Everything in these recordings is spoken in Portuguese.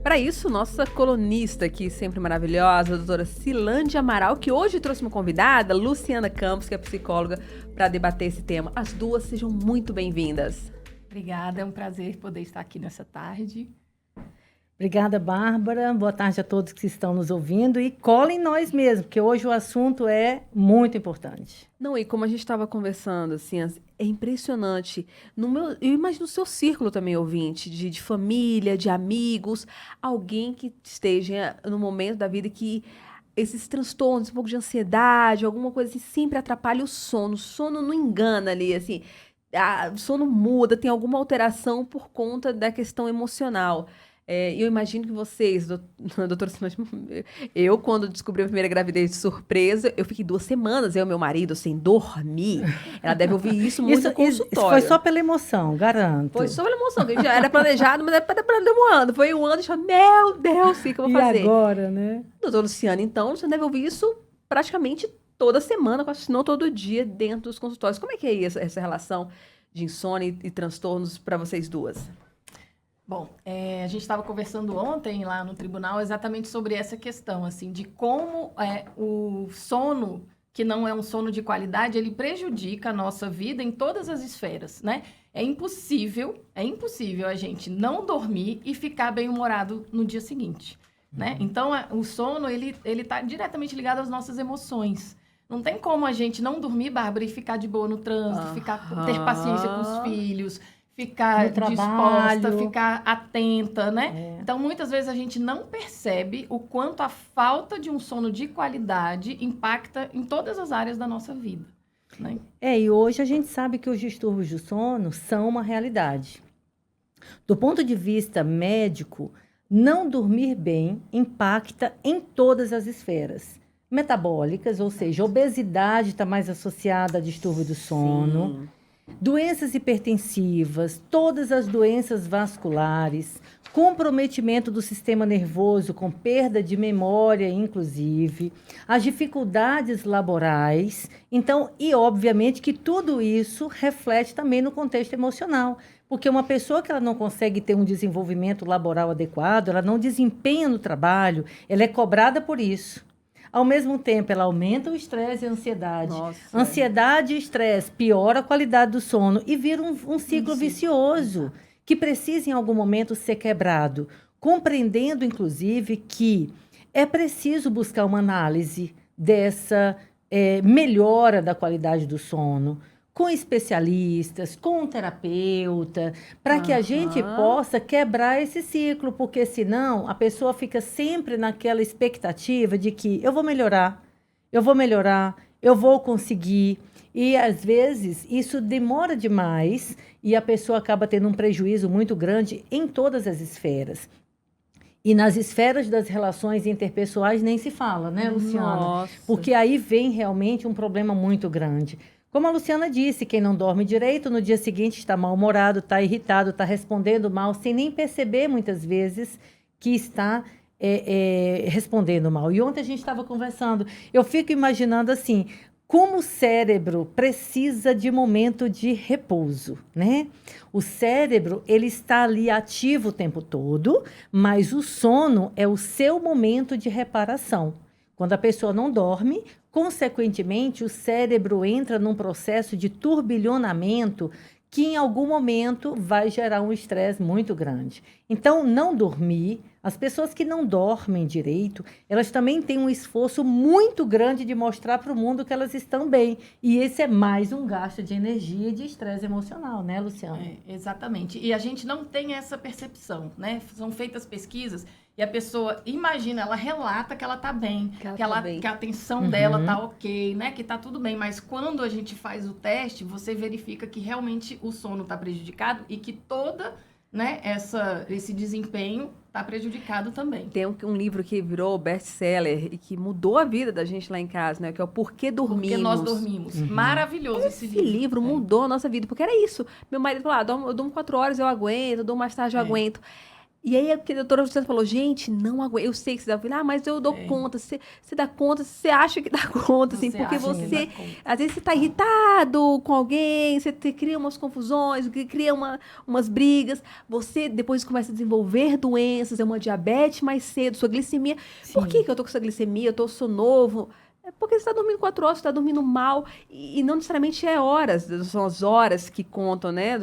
Para isso, nossa colunista aqui, sempre maravilhosa, a doutora Cilande Amaral, que hoje trouxe uma convidada, Luciana Campos, que é psicóloga, para debater esse tema. As duas sejam muito bem-vindas. Obrigada, é um prazer poder estar aqui nessa tarde. Obrigada, Bárbara. Boa tarde a todos que estão nos ouvindo e colhem nós mesmos, porque hoje o assunto é muito importante. Não, e como a gente estava conversando, assim, é impressionante. Eu imagino o seu círculo também, ouvinte, de família, de amigos, alguém que esteja no momento da vida que esses transtornos, um pouco de ansiedade, alguma coisa assim, sempre atrapalha o sono. O sono não engana ali, assim, o sono muda, tem alguma alteração por conta da questão emocional. Eu imagino que vocês, doutora Simone, eu, quando descobri a primeira gravidez de surpresa, eu fiquei 2 semanas, eu e meu marido, sem dormir. Ela deve ouvir isso muito no consultório. Isso foi só pela emoção, garanto. Foi só pela emoção, que já era planejado, mas era um ano. Foi um ano e falei, meu Deus, o que eu vou fazer? E agora, né? Doutora Luciana, então, você deve ouvir isso praticamente toda semana, se não todo dia, dentro dos consultórios. Como é que é essa relação de insônia e transtornos para vocês duas? Bom, a gente estava conversando ontem lá no tribunal exatamente sobre essa questão, assim, de como o sono, que não é um sono de qualidade, ele prejudica a nossa vida em todas as esferas, né? É impossível a gente não dormir e ficar bem-humorado no dia seguinte, né? Então, o sono, ele está diretamente ligado às nossas emoções. Não tem como a gente não dormir, Bárbara, e ficar de boa no trânsito, ter paciência com os filhos, ficar disposta, ficar atenta, né? Então, muitas vezes a gente não percebe o quanto a falta de um sono de qualidade impacta em todas as áreas da nossa vida, né? E hoje a gente sabe que os distúrbios do sono são uma realidade. Do ponto de vista médico, não dormir bem impacta em todas as esferas metabólicas, ou seja, obesidade está mais associada a distúrbio do sono. Sim. Doenças hipertensivas, todas as doenças vasculares, comprometimento do sistema nervoso com perda de memória, inclusive, as dificuldades laborais. Então, e obviamente que tudo isso reflete também no contexto emocional, porque uma pessoa que ela não consegue ter um desenvolvimento laboral adequado, ela não desempenha no trabalho, ela é cobrada por isso. Ao mesmo tempo, ela aumenta o estresse e a ansiedade. Nossa. Ansiedade e estresse piora a qualidade do sono e vira um ciclo vicioso que precisa, em algum momento, ser quebrado. Compreendendo, inclusive, que é preciso buscar uma análise dessa melhora da qualidade do sono, com especialistas, com um terapeuta, para que a gente possa quebrar esse ciclo, porque senão a pessoa fica sempre naquela expectativa de que eu vou melhorar, eu vou conseguir, e às vezes isso demora demais e a pessoa acaba tendo um prejuízo muito grande em todas as esferas. E nas esferas das relações interpessoais nem se fala, né, Luciana? Nossa. Porque aí vem realmente um problema muito grande. Como a Luciana disse, quem não dorme direito, no dia seguinte está mal-humorado, está irritado, está respondendo mal, sem nem perceber, muitas vezes, que está respondendo mal. E ontem a gente estava conversando, eu fico imaginando assim, como o cérebro precisa de momento de repouso, né? O cérebro, ele está ali ativo o tempo todo, mas o sono é o seu momento de reparação. Quando a pessoa não dorme, consequentemente, o cérebro entra num processo de turbilhonamento que, em algum momento, vai gerar um estresse muito grande. Então, não dormir, as pessoas que não dormem direito, elas também têm um esforço muito grande de mostrar para o mundo que elas estão bem. E esse é mais um gasto de energia e de estresse emocional, né, Luciana? Exatamente. E a gente não tem essa percepção, né? São feitas pesquisas e a pessoa imagina, ela relata que ela tá bem, que a atenção dela tá ok, né? Que tá tudo bem. Mas quando a gente faz o teste, você verifica que realmente o sono tá prejudicado e que toda, né, esse desempenho tá prejudicado também. Tem um livro que virou best-seller e que mudou a vida da gente lá em casa, né? Que é o Porquê Dormimos. Porque Nós Dormimos. Maravilhoso esse livro. Esse livro mudou a nossa vida, porque era isso. Meu marido falou, eu durmo 4 horas, eu aguento, eu durmo mais tarde, eu aguento. E aí, a doutora Luciana falou, gente, não aguento. Eu sei que você dá, mas eu dou conta. Você dá conta, você acha que dá conta, assim, porque acha que você, dá conta. às vezes, você tá irritado com alguém, você cria umas confusões, cria umas brigas, você depois começa a desenvolver doenças, é uma diabetes mais cedo, sua glicemia. Por que Sim. que eu tô com essa glicemia? Eu sou novo. É porque você está dormindo 4 horas, você está dormindo mal, e não necessariamente é horas, são as horas que contam, né?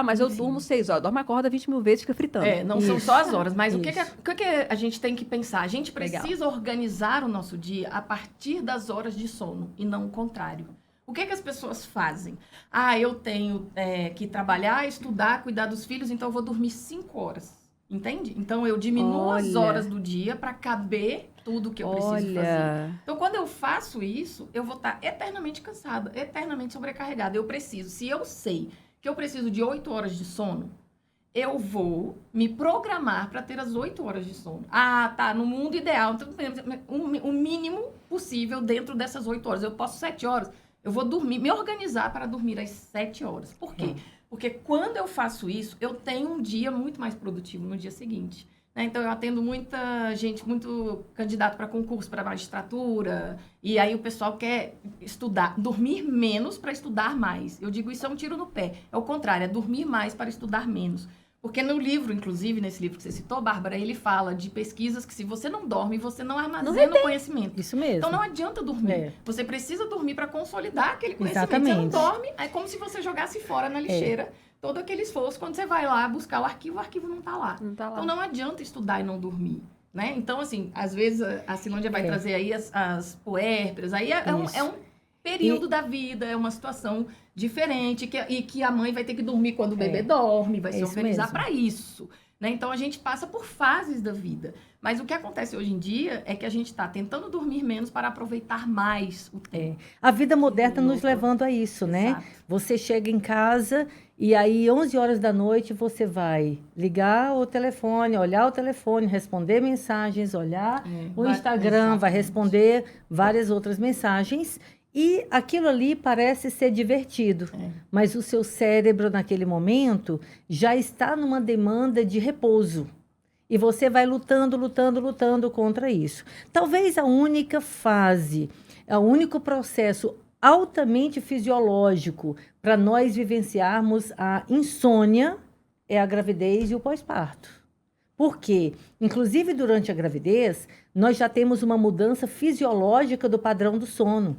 Mas eu durmo 6 horas, dorme, acorda 20 mil vezes, fica fritando. Não são Isso. só as horas, mas o que Isso. que a gente tem que pensar? A gente precisa organizar o nosso dia a partir das horas de sono e não o contrário. O que as pessoas fazem? Eu tenho que trabalhar, estudar, cuidar dos filhos, então eu vou dormir 5 horas. Entende? Então eu diminuo as horas do dia para caber tudo que eu preciso fazer. Então, quando eu faço isso, eu vou estar eternamente cansada, eternamente sobrecarregada. Se eu sei que eu preciso de 8 horas de sono, eu vou me programar para ter as 8 horas de sono. Tá, no mundo ideal, então, o mínimo possível dentro dessas 8 horas. Eu posso 7 horas, eu vou dormir, me organizar para dormir às 7 horas. Por quê? Porque quando eu faço isso, eu tenho um dia muito mais produtivo no dia seguinte. Né? Então, eu atendo muita gente, muito candidato para concurso, para magistratura, e aí o pessoal quer estudar, dormir menos para estudar mais. Eu digo, isso é um tiro no pé. É o contrário, é dormir mais para estudar menos. Porque no livro, inclusive, nesse livro que você citou, Bárbara, ele fala de pesquisas que se você não dorme, você não armazena o conhecimento. Isso mesmo. Então não adianta dormir. Você precisa dormir para consolidar aquele conhecimento. Você não dorme, é como se você jogasse fora na lixeira todo aquele esforço. Quando você vai lá buscar o arquivo não está lá. Então não adianta estudar e não dormir. Né? Então, assim, às vezes a Silândia vai trazer aí as puérperas, aí é um período da vida, é uma situação diferente, e que a mãe vai ter que dormir quando o bebê dorme, vai se organizar para isso. Né? Então, a gente passa por fases da vida. Mas o que acontece hoje em dia é que a gente está tentando dormir menos para aproveitar mais o tempo. A vida moderna nos levando a isso, né? Você chega em casa e aí, 11 horas da noite, você vai ligar o telefone, olhar o telefone, responder mensagens, olhar o Instagram, vai responder várias outras mensagens. E aquilo ali parece ser divertido, mas o seu cérebro, naquele momento, já está numa demanda de repouso. E você vai lutando contra isso. Talvez a única fase, o único processo altamente fisiológico para nós vivenciarmos a insônia é a gravidez e o pós-parto. Por quê? Inclusive, durante a gravidez, nós já temos uma mudança fisiológica do padrão do sono.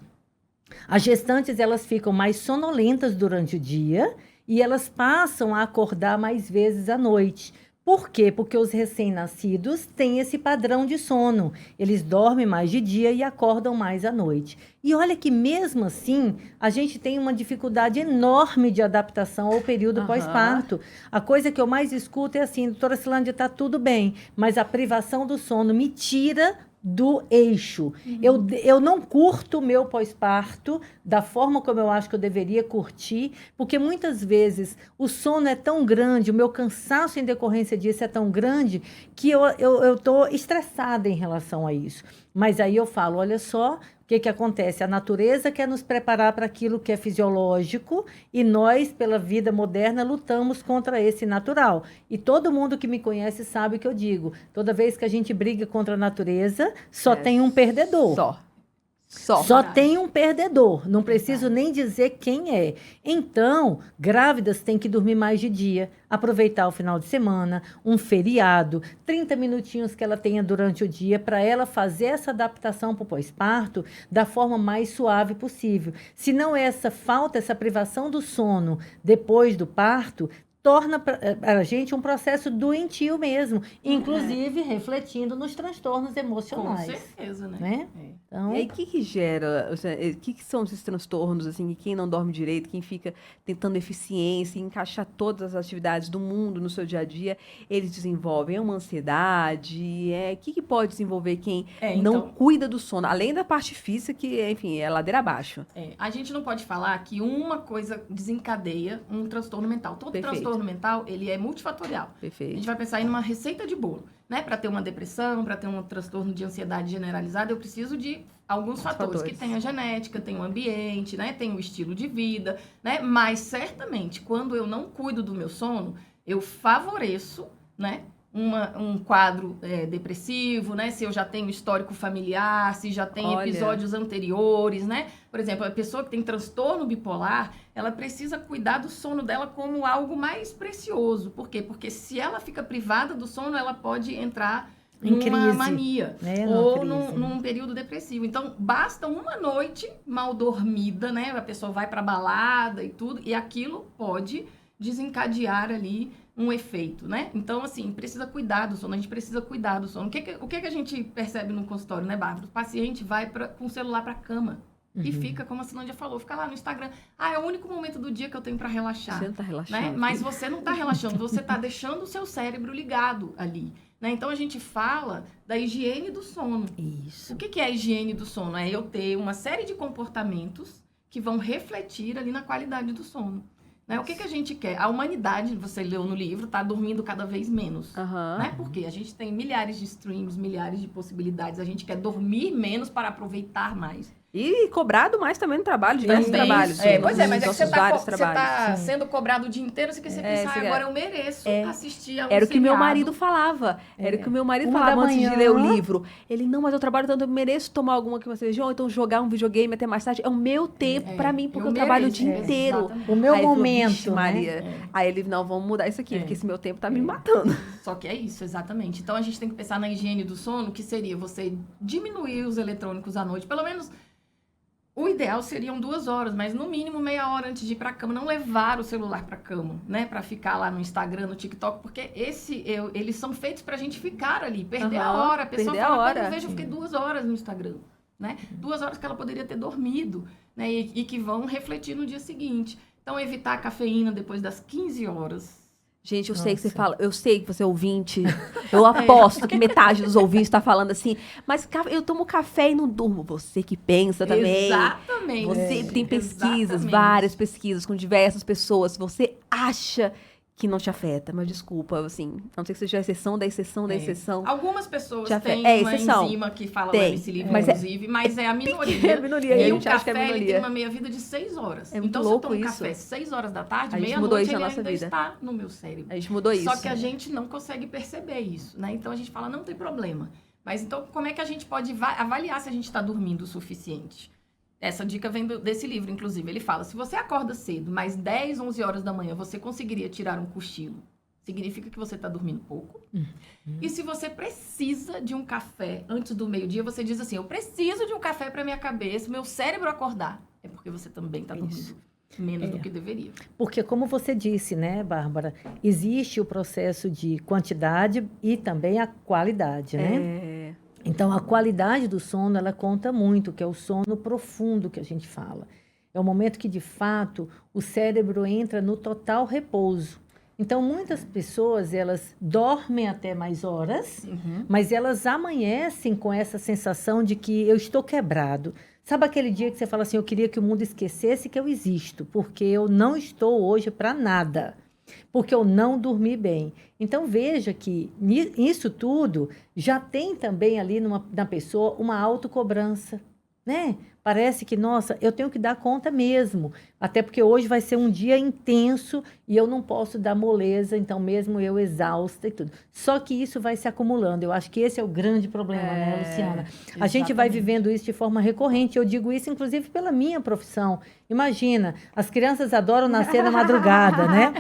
As gestantes, elas ficam mais sonolentas durante o dia e elas passam a acordar mais vezes à noite. Por quê? Porque os recém-nascidos têm esse padrão de sono. Eles dormem mais de dia e acordam mais à noite. E olha que mesmo assim, a gente tem uma dificuldade enorme de adaptação ao período pós-parto. A coisa que eu mais escuto é assim, doutora Silândia, está tudo bem, mas a privação do sono me tira do eixo. Eu não curto o meu pós-parto da forma como eu acho que eu deveria curtir, porque muitas vezes o sono é tão grande, o meu cansaço em decorrência disso é tão grande, que eu estou estressada em relação a isso. Mas aí eu falo, olha só, o que acontece? A natureza quer nos preparar para aquilo que é fisiológico e nós, pela vida moderna, lutamos contra esse natural. E todo mundo que me conhece sabe o que eu digo. Toda vez que a gente briga contra a natureza, só tem um perdedor. Só tem um perdedor. Não preciso nem dizer quem é. Então, grávidas têm que dormir mais de dia, aproveitar o final de semana, um feriado, 30 minutinhos que ela tenha durante o dia para ela fazer essa adaptação para o pós-parto da forma mais suave possível. Se não essa falta, essa privação do sono depois do parto, torna para a gente um processo doentio mesmo, inclusive refletindo nos transtornos emocionais. Com certeza, né? Então, e aí, o que gera? O que são esses transtornos, assim, e quem não dorme direito, quem fica tentando eficiência, encaixar todas as atividades do mundo no seu dia a dia, eles desenvolvem uma ansiedade? O que pode desenvolver quem não cuida do sono? Além da parte física, que, enfim, é ladeira abaixo. A gente não pode falar que uma coisa desencadeia um transtorno mental. Todo transtorno mental, ele é multifatorial. Perfeito. A gente vai pensar em uma receita de bolo, né? Para ter uma depressão, para ter um transtorno de ansiedade generalizada, eu preciso de alguns fatores. Que tem a genética, tem o ambiente, né? Tem o estilo de vida, né? Mas, certamente, quando eu não cuido do meu sono, eu favoreço né? Um quadro depressivo, né? Se eu já tenho histórico familiar, se já tem episódios anteriores, né? Por exemplo, a pessoa que tem transtorno bipolar, ela precisa cuidar do sono dela como algo mais precioso. Por quê? Porque se ela fica privada do sono, ela pode entrar numa mania ou num período depressivo. Então, basta uma noite mal dormida, né? A pessoa vai pra balada e tudo, e aquilo pode desencadear ali um efeito, né? Então, assim, precisa cuidar do sono, a gente precisa cuidar do sono. O que a gente percebe no consultório, né, Bárbara? O paciente vai com o celular pra cama e fica, como a Silândia falou, fica lá no Instagram. É o único momento do dia que eu tenho pra relaxar. Você não tá relaxando. Né? Mas você não tá relaxando, você tá deixando o seu cérebro ligado ali. Né? Então, a gente fala da higiene do sono. Isso. O que é a higiene do sono? É eu ter uma série de comportamentos que vão refletir ali na qualidade do sono. Né? O que a gente quer? A humanidade, você leu no livro, está dormindo cada vez menos. Né? Porque a gente tem milhares de streams, milhares de possibilidades. A gente quer dormir menos para aproveitar mais. E cobrado mais também no trabalho, diversos trabalhos. Pois é, mas é que você tá sendo cobrado o dia inteiro, você pensa, agora eu mereço assistir a um Era o que seriado. meu marido falava. Era o que o meu marido falava antes de ler o livro. Ele, não, mas eu trabalho tanto, eu mereço tomar alguma que você ou então jogar um videogame até mais tarde. É o meu tempo pra mim, porque eu trabalho o dia inteiro. Exatamente. O meu aí momento, falou, Maria. Aí ele, não, vamos mudar isso aqui, porque esse meu tempo tá me matando. Só que é isso, exatamente. Então, a gente tem que pensar na higiene do sono, que seria você diminuir os eletrônicos à noite, pelo menos. O ideal seriam 2 horas, mas no mínimo meia hora antes de ir pra cama. Não levar o celular pra cama, né? Pra ficar lá no Instagram, no TikTok, porque eles são feitos pra gente ficar ali, perder a hora. A pessoa fala, quando eu vejo, eu fiquei 2 horas no Instagram, né? 2 horas que ela poderia ter dormido, né? E que vão refletir no dia seguinte. Então, evitar a cafeína depois das 15 horas. Gente, eu sei que você fala, eu sei que você é ouvinte, eu aposto que metade dos ouvintes tá falando assim, mas eu tomo café e não durmo. Você que pensa também. Exatamente. Você tem pesquisas, várias pesquisas com diversas pessoas. Você acha que não te afeta, mas desculpa, assim, a não ser que seja a exceção da exceção da exceção. Algumas pessoas têm uma enzima que fala lá nesse livro, inclusive, mas é a minoria. É a minoria, e a o gente acha que é a café, ele minoria. tem uma meia-vida de 6 horas. É muito então, louco se eu tomo isso. café 6 horas da tarde, A gente mudou meia-noite, isso na ele nossa ainda vida. está no meu cérebro. A gente mudou isso. Só que a gente não consegue perceber isso, né? Então, a gente fala, não tem problema. Mas, então, como é que a gente pode avaliar se a gente está dormindo o suficiente? Essa dica vem desse livro, inclusive. Ele fala, se você acorda cedo, mas 10, 11 horas da manhã, você conseguiria tirar um cochilo? Significa que você está dormindo pouco. E se você precisa de um café antes do meio-dia, você diz assim, eu preciso de um café para minha cabeça, meu cérebro acordar. É porque você também está dormindo menos do que deveria. Porque, como você disse, né, Bárbara, existe o processo de quantidade e também a qualidade, né? Então, a qualidade do sono, ela conta muito, que é o sono profundo que a gente fala. É o momento que, de fato, o cérebro entra no total repouso. Então, muitas pessoas, elas dormem até mais horas, mas elas amanhecem com essa sensação de que eu estou quebrado. Sabe aquele dia que você fala assim, eu queria que o mundo esquecesse que eu existo, porque eu não estou hoje para nada, porque eu não dormi bem. Então, veja que isso tudo já tem também ali na pessoa uma autocobrança, né? Parece que, nossa, eu tenho que dar conta mesmo. Até porque hoje vai ser um dia intenso e eu não posso dar moleza, então mesmo eu exausta e tudo. Só que isso vai se acumulando. Eu acho que esse é o grande problema, né, Luciana? A gente vai vivendo isso de forma recorrente. Eu digo isso, inclusive, pela minha profissão. Imagina, as crianças adoram nascer na madrugada, né?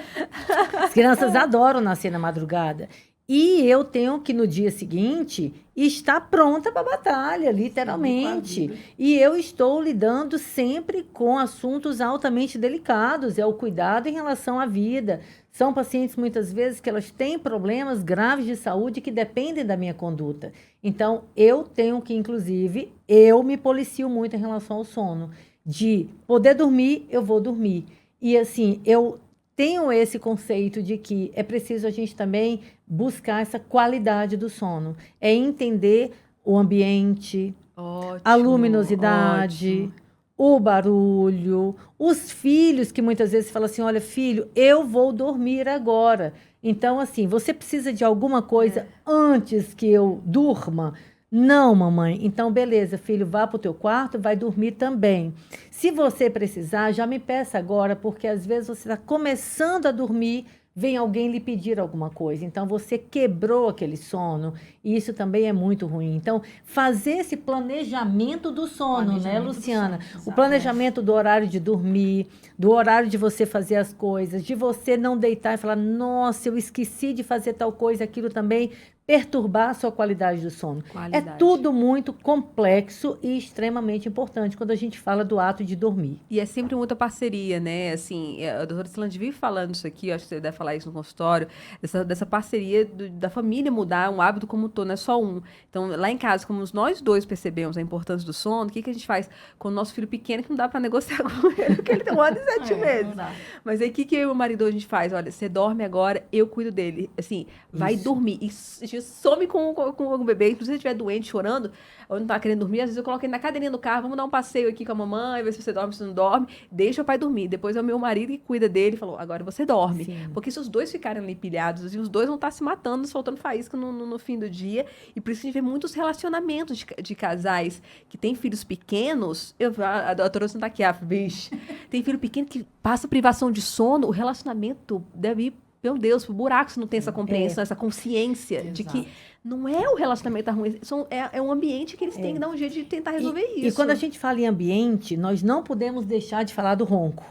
As crianças adoram nascer na madrugada. E eu tenho que, no dia seguinte, estar pronta para a batalha, literalmente. E eu estou lidando sempre com assuntos altamente delicados. É o cuidado em relação à vida. São pacientes, muitas vezes, que elas têm problemas graves de saúde que dependem da minha conduta. Então, eu tenho que, inclusive, eu me policio muito em relação ao sono. De poder dormir, eu vou dormir. E, assim, eu tenho esse conceito de que é preciso a gente também buscar essa qualidade do sono. É entender o ambiente, a luminosidade, o barulho, os filhos que muitas vezes falam assim, olha, filho, eu vou dormir agora. Então, assim, você precisa de alguma coisa antes que eu durma? Não, mamãe. Então, beleza, filho, vá para o teu quarto, vai dormir também. Se você precisar, já me peça agora, porque às vezes você está começando a dormir, vem alguém lhe pedir alguma coisa. Então, você quebrou aquele sono, e isso também é muito ruim. Então, fazer esse planejamento do sono, né, Planejamento do Luciana? sono, O exato. planejamento do horário de dormir, do horário de você fazer as coisas, de você não deitar e falar, nossa, eu esqueci de fazer tal coisa, aquilo também perturbar a sua qualidade do sono. Qualidade. É tudo muito complexo e extremamente importante quando a gente fala do ato de dormir. E é sempre muita parceria, né? Assim, a doutora Silande vive falando isso aqui, eu acho que você deve falar isso no consultório, dessa parceria da família mudar um hábito como um todo, não é só um. Então, lá em casa, como nós dois percebemos a importância do sono, o que a gente faz com o nosso filho pequeno que não dá para negociar com ele, porque ele tem 1 ano e 7 meses. Não dá. Mas aí, o que eu e o marido a gente faz? Olha, você dorme agora, eu cuido dele. Assim, vai Isso. dormir. E a gente some com o bebê. Inclusive, se ele estiver doente, chorando, ou não tá querendo dormir, às vezes eu coloco ele na cadeirinha do carro, vamos dar um passeio aqui com a mamãe, ver se você dorme, se você não dorme. Deixa o pai dormir. Depois é o meu marido que cuida dele e falou, agora você dorme. Sim. Porque se os dois ficarem ali pilhados, assim, os dois vão estar se matando, soltando faísca no fim do dia. E por isso a gente vê muitos relacionamentos de casais que têm filhos pequenos. A doutora não tá aqui, vixe. Tem filho pequeno que passa privação de sono, o relacionamento deve ir, meu Deus, pro buraco se não tem essa compreensão, essa consciência de que Exato. não é o relacionamento ruim, é um ambiente que eles têm que dar um jeito de tentar resolver isso. E quando a gente fala em ambiente, nós não podemos deixar de falar do ronco.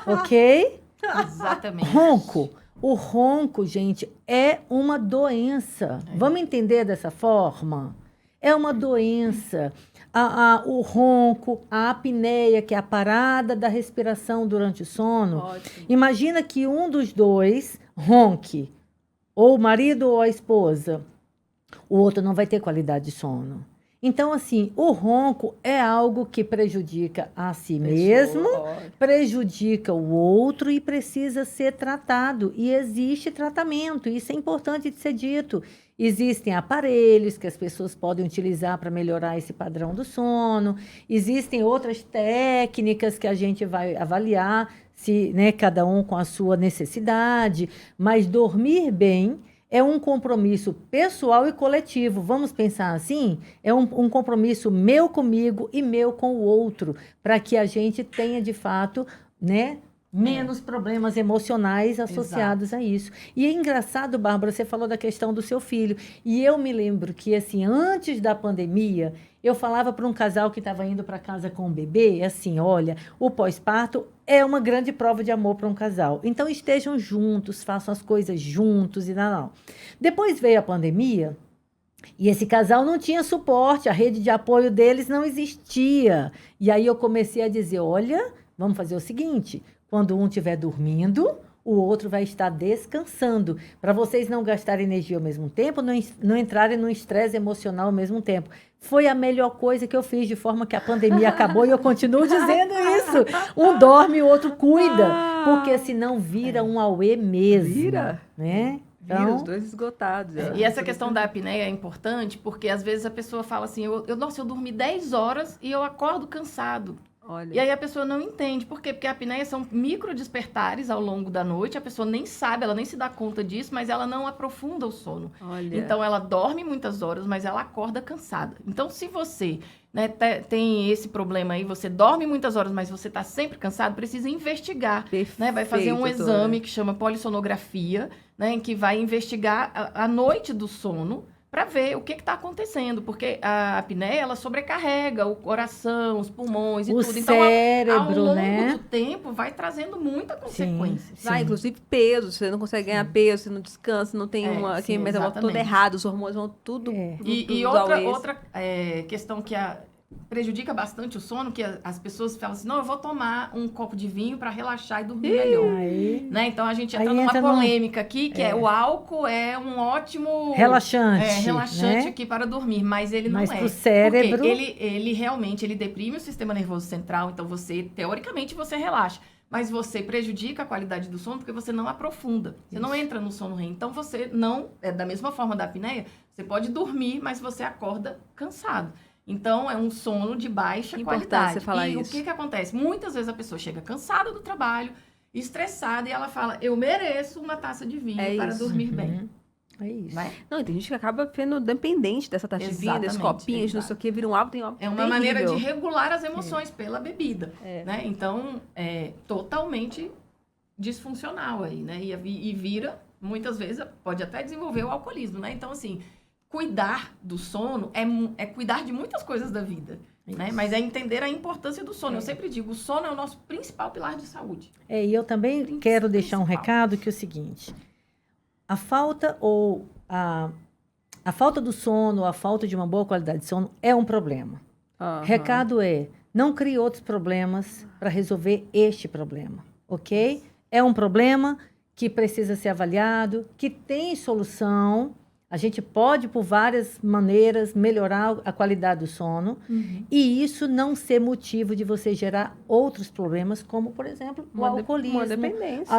Ok? Exatamente. Ronco. O ronco, gente, é uma doença. Vamos entender dessa forma? É uma doença. O ronco, a apneia, que é a parada da respiração durante o sono. Ótimo. Imagina que um dos dois ronque, ou o marido ou a esposa. O outro não vai ter qualidade de sono. Então, assim, o ronco é algo que prejudica a si mesmo, prejudica o outro e precisa ser tratado. E existe tratamento, isso é importante de ser dito. Existem aparelhos que as pessoas podem utilizar para melhorar esse padrão do sono. Existem outras técnicas que a gente vai avaliar, se, né, cada um com a sua necessidade. Mas dormir bem é um compromisso pessoal e coletivo. Vamos pensar assim? É um compromisso meu comigo e meu com o outro, para que a gente tenha, de fato, né, menos problemas emocionais associados a isso. E é engraçado, Bárbara, você falou da questão do seu filho. E eu me lembro que, assim, antes da pandemia, eu falava para um casal que estava indo para casa com o bebê, assim, olha, o pós-parto é uma grande prova de amor para um casal. Então, estejam juntos, façam as coisas juntos e não. Depois veio a pandemia e esse casal não tinha suporte, a rede de apoio deles não existia. E aí eu comecei a dizer, olha, vamos fazer o seguinte, quando um estiver dormindo, o outro vai estar descansando, para vocês não gastarem energia ao mesmo tempo, não entrarem num estresse emocional ao mesmo tempo. Foi a melhor coisa que eu fiz, de forma que a pandemia acabou e eu continuo dizendo isso. Um dorme e o outro cuida, porque senão vira um auê mesmo. Vira. Né? Vira, os dois esgotados. E essa questão da apneia é importante, porque às vezes a pessoa fala assim, nossa, eu dormi 10 horas e eu acordo cansado. Olha. E aí a pessoa não entende. Por quê? Porque a apneia são micro despertares ao longo da noite, a pessoa nem sabe, ela nem se dá conta disso, mas ela não aprofunda o sono. Olha. Então ela dorme muitas horas, mas ela acorda cansada. Então se você, né, tem esse problema aí, você dorme muitas horas, mas você está sempre cansado, precisa investigar. Perfeito, Né? Vai fazer um doutora. exame que chama polissonografia, né, em que vai investigar a noite do sono, para ver o que está acontecendo, porque a apneia, ela sobrecarrega o coração, os pulmões e O tudo. cérebro, então, ao longo né? do tempo, vai trazendo muita consequência. Sim. Ah, inclusive peso, você não consegue ganhar peso, você não descansa, não tem sim, aquele metabolismo todo exatamente. errado, os hormônios vão tudo. E outra questão que prejudica bastante o sono, que as pessoas falam assim, não, eu vou tomar um copo de vinho para relaxar e dormir melhor. Aí, Né? Então, a gente Aí entra numa entra polêmica aqui, que o álcool é um ótimo... relaxante. relaxante né? aqui para dormir, mas ele não Mas é. pro cérebro- Porque ele realmente, ele deprime o sistema nervoso central, então teoricamente, você relaxa. Mas você prejudica a qualidade do sono porque você não aprofunda. Você não entra no sono REM. Então, você não... da mesma forma da apneia, você pode dormir, mas você acorda cansado. Então, é um sono de baixa Importante qualidade. você falar e isso. o que acontece? Muitas vezes a pessoa chega cansada do trabalho, estressada, e ela fala, eu mereço uma taça de vinho É para isso. dormir bem. É isso. Né? Não, e tem gente que acaba sendo dependente dessa taxa de vinho, desse Exatamente, copinho, de não sei o que, vira um hábito, tem um hábito É uma maneira de terrível. regular as emoções pela bebida. Né? Então, é totalmente disfuncional aí, né? E vira, muitas vezes, pode até desenvolver o alcoolismo, né? Então, assim, cuidar do sono é cuidar de muitas coisas da vida, né? Mas é entender a importância do sono. Eu sempre digo, o sono é o nosso principal pilar de saúde. E eu também quero deixar um recado que é o seguinte, a falta do sono, a falta de uma boa qualidade de sono é um problema. Recado não crie outros problemas para resolver este problema, ok? É um problema que precisa ser avaliado, que tem solução. A gente pode, por várias maneiras, melhorar a qualidade do sono. E isso não ser motivo de você gerar outros problemas, como, por exemplo, o alcoolismo. Uma dependência.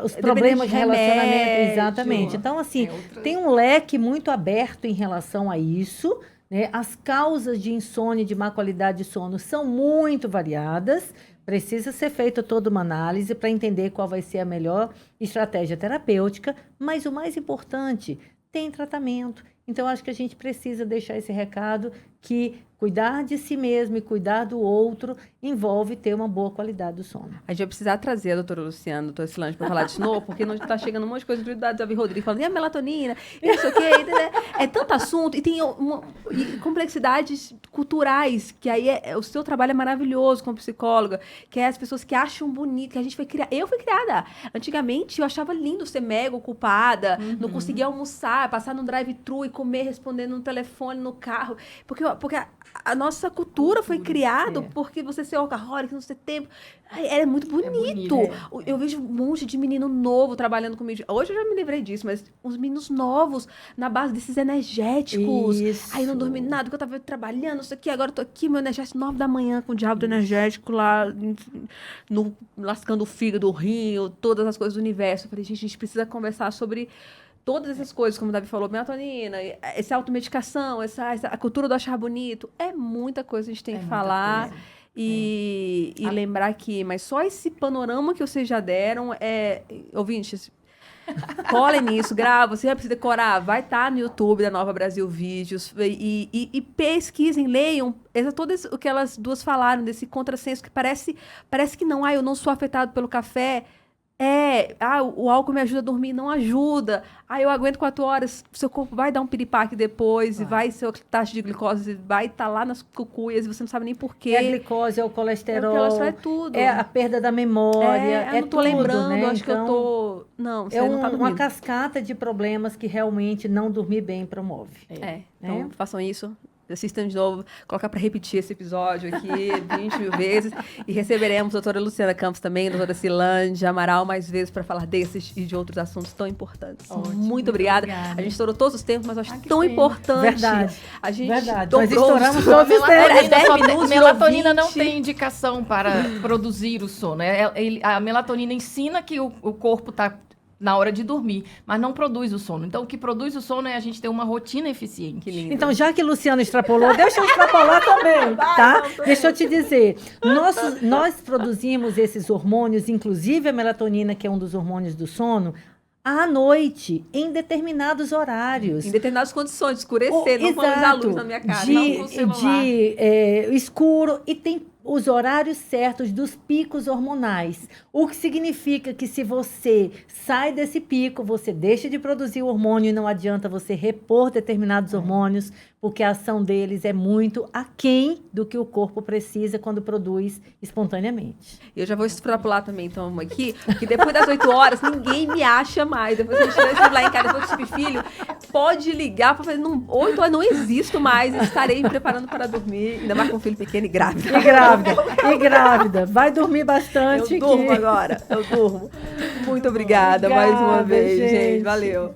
Os problemas de relacionamento. remédio. Exatamente. Então, assim, tem um leque muito aberto em relação a isso, né? As causas de insônia e de má qualidade de sono são muito variadas. Precisa ser feita toda uma análise para entender qual vai ser a melhor estratégia terapêutica. Mas o mais importante, tem tratamento. Então, acho que a gente precisa deixar esse recado que cuidar de si mesmo e cuidar do outro envolve ter uma boa qualidade do sono. A gente vai precisar trazer a doutora Luciana, a doutora Cilange, para falar disso novo, porque não está chegando um monte de coisa do Davi Rodrigues falando, e a melatonina, e não sei o quê, é tanto assunto, e tem complexidades culturais, que aí o seu trabalho é maravilhoso como psicóloga, que é as pessoas que acham bonito, que a gente foi criada. Eu fui criada. Antigamente, eu achava lindo ser mega ocupada, não conseguia almoçar, passar no drive-thru e comer respondendo no telefone, no carro, porque a nossa cultura foi criada porque você ser workaholic, não ter tempo. É muito bonito. Eu vejo um monte de menino novo trabalhando comigo. Hoje eu já me livrei disso, mas uns meninos novos na base desses energéticos. Isso. Aí não dormi nada, que eu tava trabalhando, isso aqui, agora eu tô aqui, meu energético 9 da manhã com o diabo do energético lá, lascando o fígado, o rim, todas as coisas do universo. Eu falei, gente, a gente precisa conversar sobre todas essas coisas, como o Davi falou, melatonina, essa automedicação, a cultura do achar bonito, é muita coisa que a gente tem que falar e lembrar que, mas só esse panorama que vocês já deram ouvintes, colhem nisso, grava, você vai precisar decorar, vai estar no YouTube da Nova Brasil Vídeos e pesquisem, leiam todas o que elas duas falaram, desse contrassenso que parece que não, eu não sou afetado pelo café, o álcool me ajuda a dormir, não ajuda. Eu aguento 4 horas, seu corpo vai dar um piripaque depois, e seu taxa de glicose vai estar lá nas cucuias, e você não sabe nem porquê. É a glicose, é o colesterol. O colesterol é tudo. É a perda da memória, eu não tô tudo, lembrando, né? acho que eu tô... Não, você não tá dormindo. Uma cascata de problemas que realmente não dormir bem promove. Então façam isso. Assistam de novo, colocar para repetir esse episódio aqui 20 mil vezes. E receberemos a doutora Luciana Campos também, a doutora Cilange Amaral, mais vezes para falar desses e de outros assuntos tão importantes. Ótimo, muito obrigada. A gente estourou todos os tempos, mas eu acho tão importante. Verdade. A gente Nós estouramos todos os tempos. Melatonina não tem indicação para produzir o sono. A melatonina ensina que o corpo está na hora de dormir, mas não produz o sono. Então, o que produz o sono é a gente ter uma rotina eficiente. Que lindo. Então, já que Luciana extrapolou, deixa eu extrapolar também, tá? Deixa eu te dizer. Nós produzimos esses hormônios, inclusive a melatonina, que é um dos hormônios do sono, à noite, em determinados horários. Em determinadas condições, de escurecer, não vamos usar a luz na minha cara. De escuro, e tem os horários certos dos picos hormonais. O que significa que se você sai desse pico, você deixa de produzir o hormônio e não adianta você repor determinados hormônios, porque a ação deles é muito aquém do que o corpo precisa quando produz espontaneamente. Eu já vou extrapolar também, então, aqui, porque depois das 8 horas, ninguém me acha mais. Depois que a gente estiver lá em casa, depois que eu tive filho, pode ligar para fazer, 8 horas não existo mais, estarei me preparando para dormir, ainda mais com um filho pequeno e grávida. E grávida. Vai dormir bastante. Eu durmo agora, eu durmo. Muito obrigada mais uma vez, gente. Valeu.